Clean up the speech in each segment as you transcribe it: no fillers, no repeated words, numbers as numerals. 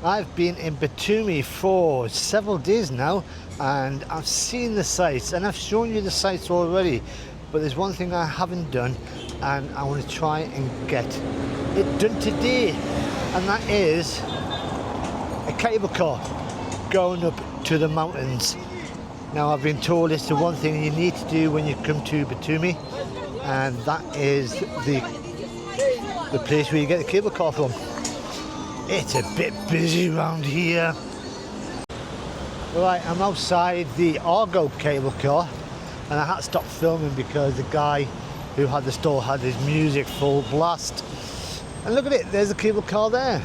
I've been in Batumi for several days now, and I've seen the sights, and I've shown you the sights already, but there's one thing I haven't done, and I want to try and get it done today, and that is a cable car going up to the mountains. Now, I've been told it's the one thing you need to do when you come to Batumi, and that is the place where you get the cable car from. It's a bit busy around here. Right, I'm outside the Argo cable car, and I had to stop filming because the guy who had the store had his music full blast. And look at it, there's the cable car there.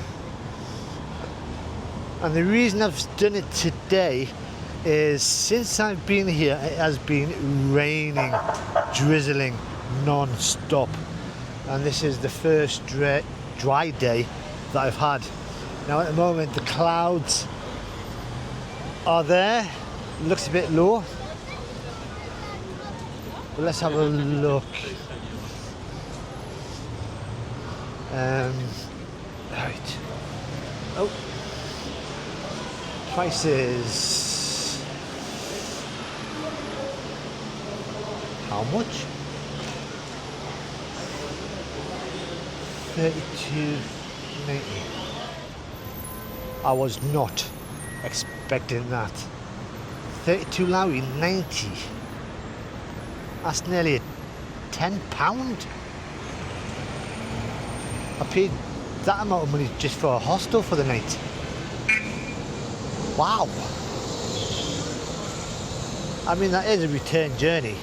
And the reason I've done it today is since I've been here, it has been raining, drizzling non-stop. And this is the first dry day that I've had. Now at the moment the clouds are there, it looks a bit low, but let's have a look. Right. Oh, prices. How much? 32.90. I was not expecting that. 32 Lowry 90. That's nearly £10. I paid that amount of money just for a hostel for the night. Wow. I mean, that is a return journey.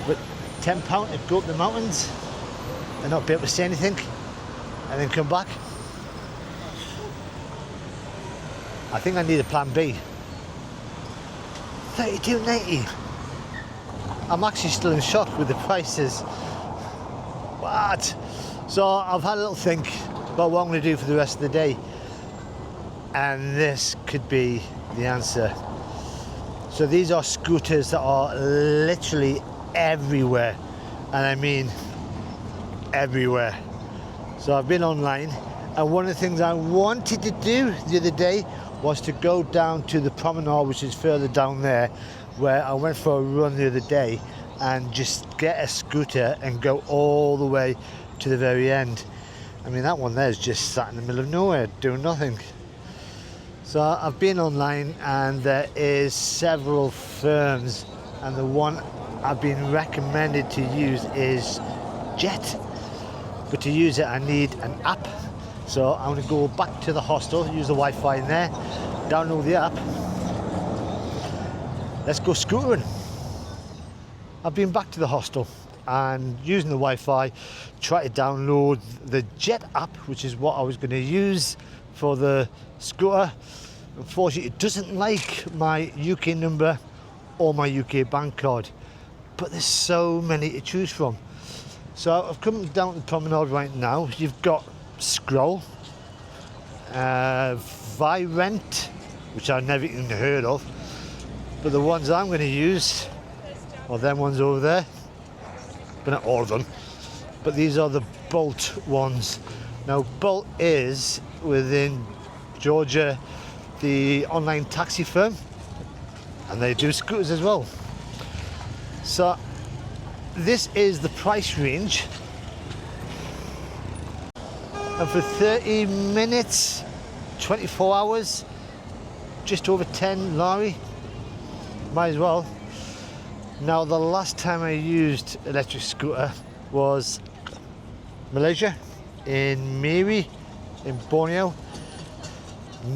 But £10 to go up the mountains and not be able to see anything and then come back. I think I need a plan B. 32.90. I'm actually still in shock with the prices. What? So I've had a little think about what I'm going to do for the rest of the day, and this could be the answer. So these are scooters that are literally everywhere, and I mean everywhere. So I've been online, and one of the things I wanted to do the other day was to go down to the promenade, which is further down there, where I went for a run the other day, and just get a scooter and go all the way to the very end. I mean, that one there is just sat in the middle of nowhere doing nothing. So I've been online, and there is several firms, and the one I've been recommended to use is Jet. But to use it I need an app. So I'm going to go back to the hostel, use the Wi-Fi in there, download the app. Let's go scootering. I've been back to the hostel and using the Wi-Fi, try to download the Jet app, which is what I was going to use for the scooter. Unfortunately, it doesn't like my UK number or my UK bank card, but there's so many to choose from. So I've come down to the promenade right now. You've got Scroll, Virent, which I've never even heard of, but the ones I'm going to use are them ones over there, but not all of them. But these are the Bolt ones. Now Bolt is within Georgia, the online taxi firm, and they do scooters as well. So this is the price range, and for 30 minutes, 24 hours, just over 10 Lari, might as well. Now the last time I used electric scooter was Malaysia, in Miri, in Borneo.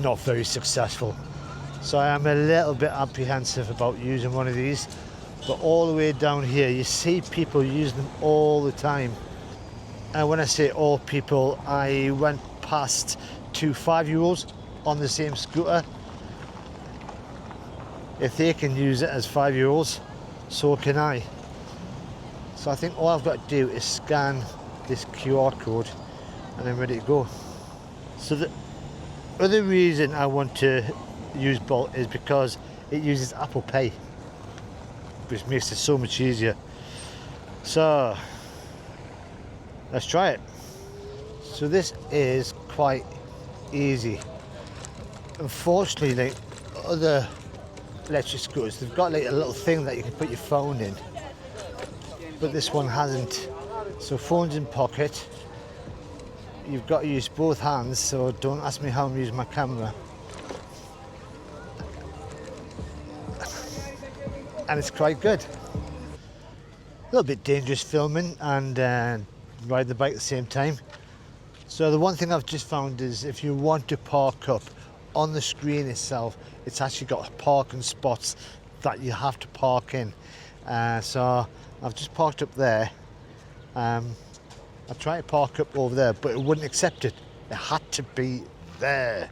Not very successful. So I am a little bit apprehensive about using one of these. But all the way down here, you see people use them all the time. And when I say all people, I went past 2 5-year-olds on the same scooter. If they can use it as 5-year-olds, so can I. So I think all I've got to do is scan this QR code and I'm ready to go. So the other reason I want to use Bolt is because it uses Apple Pay, which makes it so much easier. So let's try it. So this is quite easy. Unfortunately, like other electric scooters, they've got like a little thing that you can put your phone in, but this one hasn't. So phone's in pocket. You've got to use both hands, so don't ask me how I'm using my camera. And it's quite good. A little bit dangerous filming and riding the bike at the same time. So the one thing I've just found is if you want to park up, on the screen itself, it's actually got parking spots that you have to park in. So I've just parked up there. I tried to park up over there, but it wouldn't accept it. It had to be there.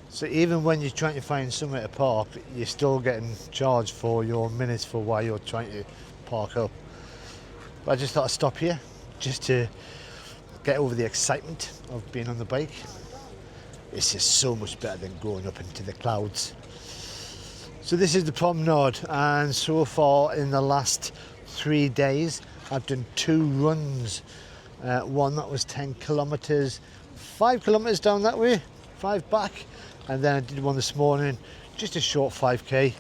So even when you're trying to find somewhere to park, you're still getting charged for your minutes for while you're trying to park up. But I just thought I'd stop here, just to get over the excitement of being on the bike. It's just so much better than going up into the clouds. So this is the promenade, and so far in the last 3 days I've done 2 runs. One that was 10 kilometers, 5 kilometers down that way, 5 back, and then I did one this morning, just a short 5k.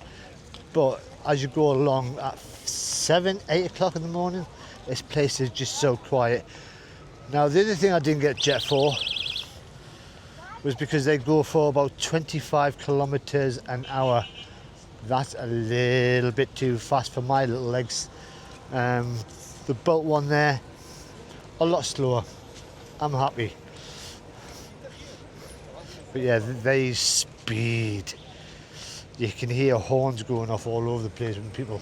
But as you go along at 7-8 o'clock in the morning, this place is just so quiet. Now the other thing I didn't get jet for was because they go for about 25 kilometers an hour. That's a little bit too fast for my little legs. The Bolt one there, a lot slower. I'm happy. But yeah, they speed. You can hear horns going off all over the place when people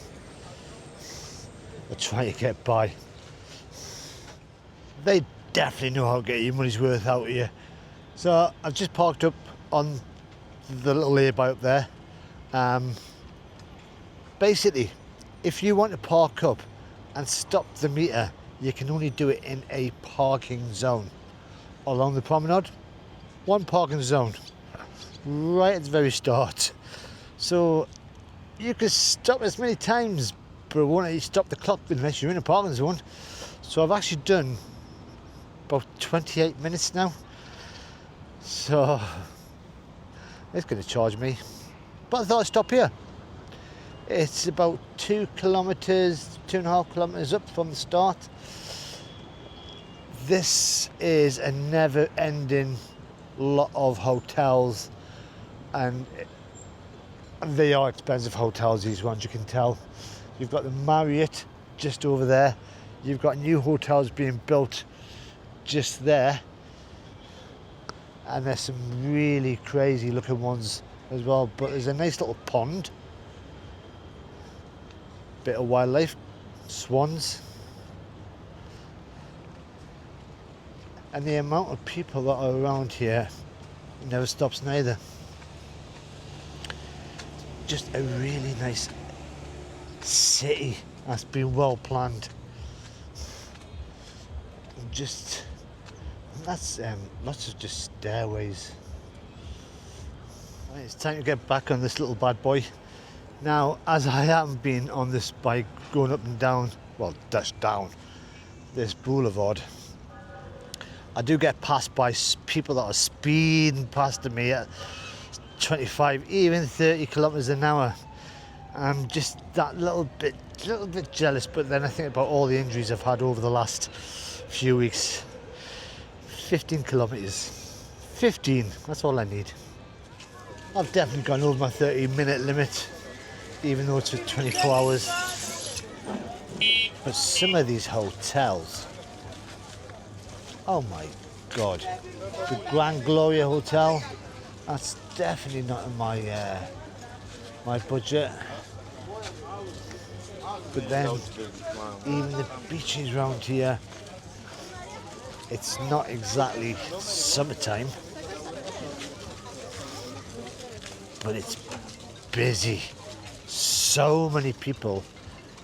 are trying to get by. They definitely know how to get your money's worth out of you. So I've just parked up on the little lay-by up there. Basically, if you want to park up and stop the meter, you can only do it in a parking zone along the promenade. One parking zone right at the very start. So you can stop as many times, but it won't let you stop the clock unless you're in a parking zone. So I've actually done about 28 minutes now. So it's going to charge me. But I thought I'd stop here. It's about 2 kilometers, 2.5 kilometers up from the start. This is a never-ending lot of hotels, and they are expensive hotels, these ones, you can tell. You've got the Marriott just over there. You've got new hotels being built just there. And there's some really crazy looking ones as well. But there's a nice little pond. Bit of wildlife, swans. And the amount of people that are around here never stops neither. Just a really nice city that's been well planned. Just that's lots of just stairways. Right, it's time to get back on this little bad boy. Now, as I am being on this bike going up and down, well, dash down this boulevard, I do get passed by people that are speeding past me at 25, even 30 kilometers an hour. I'm just that little bit jealous, but then I think about all the injuries I've had over the last few weeks. 15 kilometers. 15, that's all I need. I've definitely gone over my 30-minute limit, even though it's for 24 hours. But some of these hotels, oh my God. The Grand Gloria Hotel, that's definitely not in my my budget. But then, even the beaches around here, it's not exactly summertime, but it's busy. So many people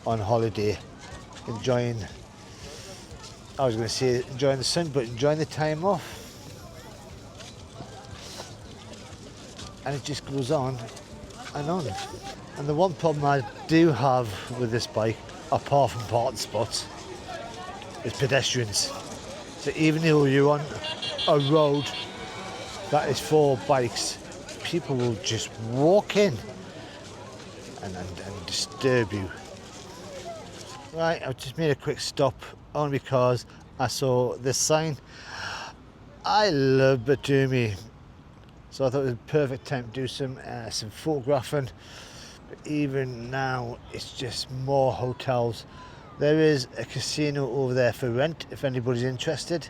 on holiday enjoying, I was going to say enjoying the sun, but enjoying the time off. And it just goes on and on. And the one problem I do have with this bike, apart from parking spots, is pedestrians. So even though you're on a road that is for bikes, people will just walk in and disturb you. Right, I've just made a quick stop only because I saw this sign. I love Batumi. So I thought it was a perfect time to do some photographing. But even now, it's just more hotels. There is a casino over there for rent, if anybody's interested.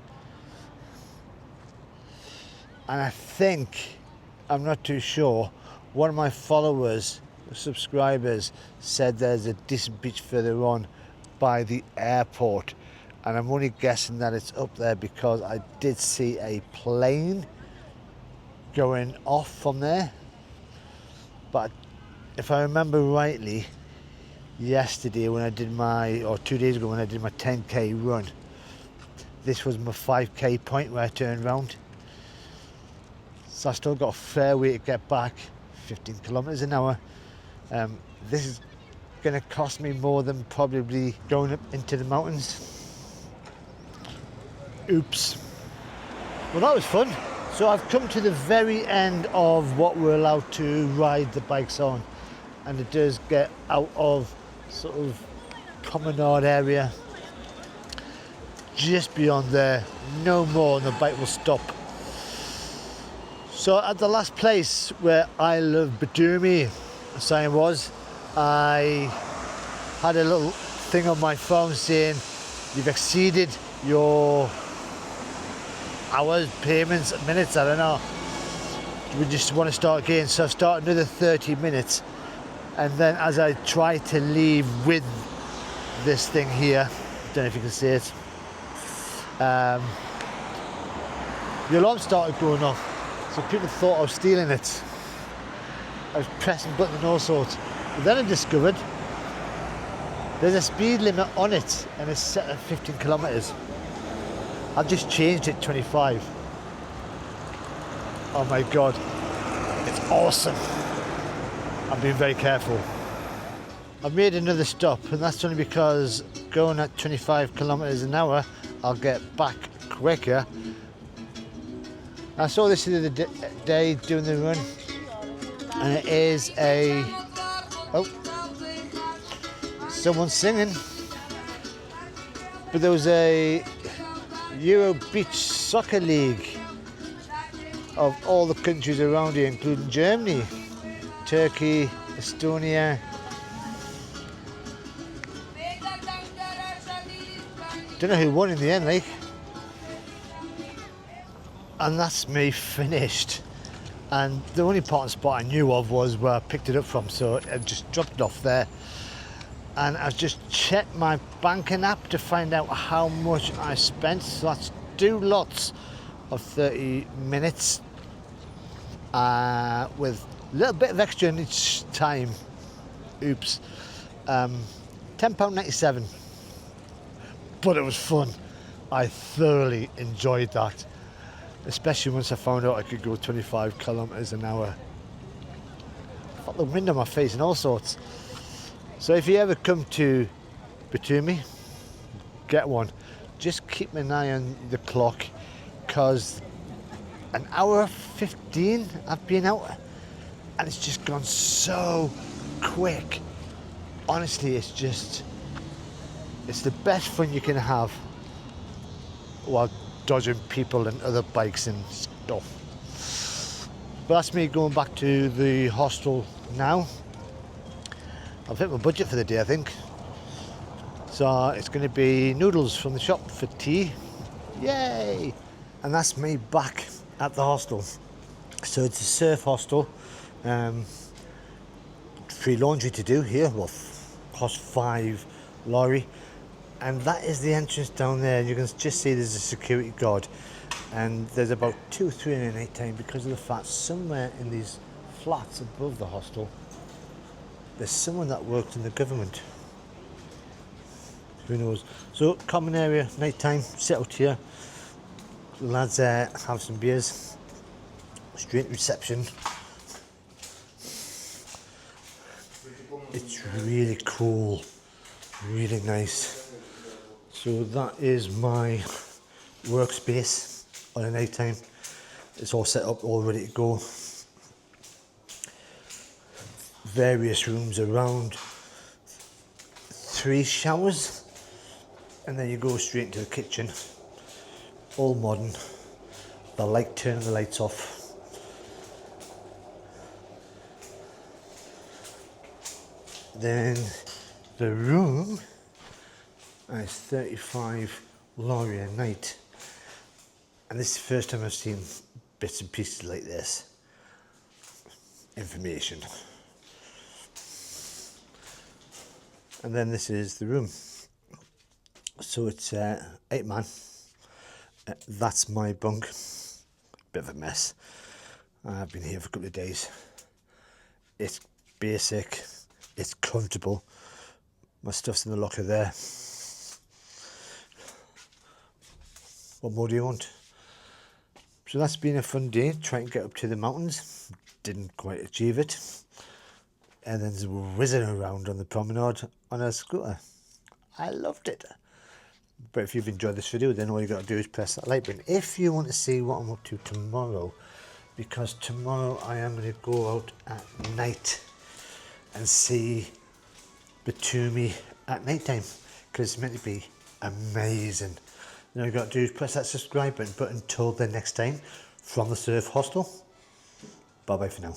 And I think, I'm not too sure, one of my followers, subscribers, said there's a decent beach further on by the airport. And I'm only guessing that it's up there because I did see a plane going off from there. But if I remember rightly, yesterday when I did or 2 days ago when I did my 10k run, this was my 5k point where I turned round. So I still got a fair way to get back, 15 kilometers an hour. This is going to cost me more than probably going up into the mountains. Oops. Well, that was fun. So I've come to the very end of what we're allowed to ride the bikes on, and it does get out of sort of promenade area. Just beyond there, no more, and the bike will stop. So at the last place where I love Batumi, the sign was, I had a little thing on my phone saying you've exceeded your hours, payments, minutes, I don't know. We just want to start again. So I've started another 30 minutes. And then as I try to leave with this thing here, don't know if you can see it, the alarm started going off. So people thought I was stealing it. I was pressing buttons and all sorts. But then I discovered there's a speed limit on it and it's set at 15 kilometers. I've just changed it 25. Oh my God, it's awesome. I'm being very careful. I've made another stop, and that's only because going at 25 kilometers an hour, I'll get back quicker. I saw this the other day doing the run, and it is someone's singing. But there was a Euro Beach Soccer League of all the countries around here, including Germany, Turkey, Estonia. Don't know who won in the end, like. And that's me finished. And the only parking spot I knew of was where I picked it up from, so I just dropped it off there. And I've just checked my banking app to find out how much I spent. So that's 2 lots of 30 minutes with a little bit of extra in each time. Oops. £10.97. But it was fun. I thoroughly enjoyed that. Especially once I found out I could go 25 kilometers an hour. I felt the wind on my face and all sorts. So if you ever come to Batumi, get one. Just keep an eye on the clock, because an hour 15 I've been out and it's just gone so quick. Honestly, it's the best fun you can have while dodging people and other bikes and stuff. But that's me going back to the hostel now. I've hit my budget for the day, I think. So it's going to be noodles from the shop for tea. Yay! And that's me back at the hostel. So it's a surf hostel. Free laundry to do here. Well, cost £5 lorry. And that is the entrance down there. You can just see there's a security guard. And there's about 2 or 3 in the night time, because of the fact somewhere in these flats above the hostel there's someone that worked in the government. Who knows? So common area, night time, sit out here. The lads have some beers. Straight reception. It's really cool, really nice. So that is my workspace on a night time. It's all set up, all ready to go. Various rooms around, 3 showers, and then you go straight into the kitchen. All modern. The light, turning the lights off. Then the room is 35 lorry a night, and this is the first time I've seen bits and pieces like this. Information. And then this is the room. So it's 8 man. That's my bunk. Bit of a mess. I've been here for a couple of days. It's basic. It's comfortable. My stuff's in the locker there. What more do you want? So that's been a fun day, trying to get up to the mountains. Didn't quite achieve it. And then whizzing around on the promenade on a scooter. I loved it. But if you've enjoyed this video, then all you got to do is press that like button. If you want to see what I'm up to tomorrow, because tomorrow I am going to go out at night and see Batumi at night time, because it's meant to be amazing. Then all you got to do is press that subscribe button. But until the next time, from the Surf Hostel, bye bye for now.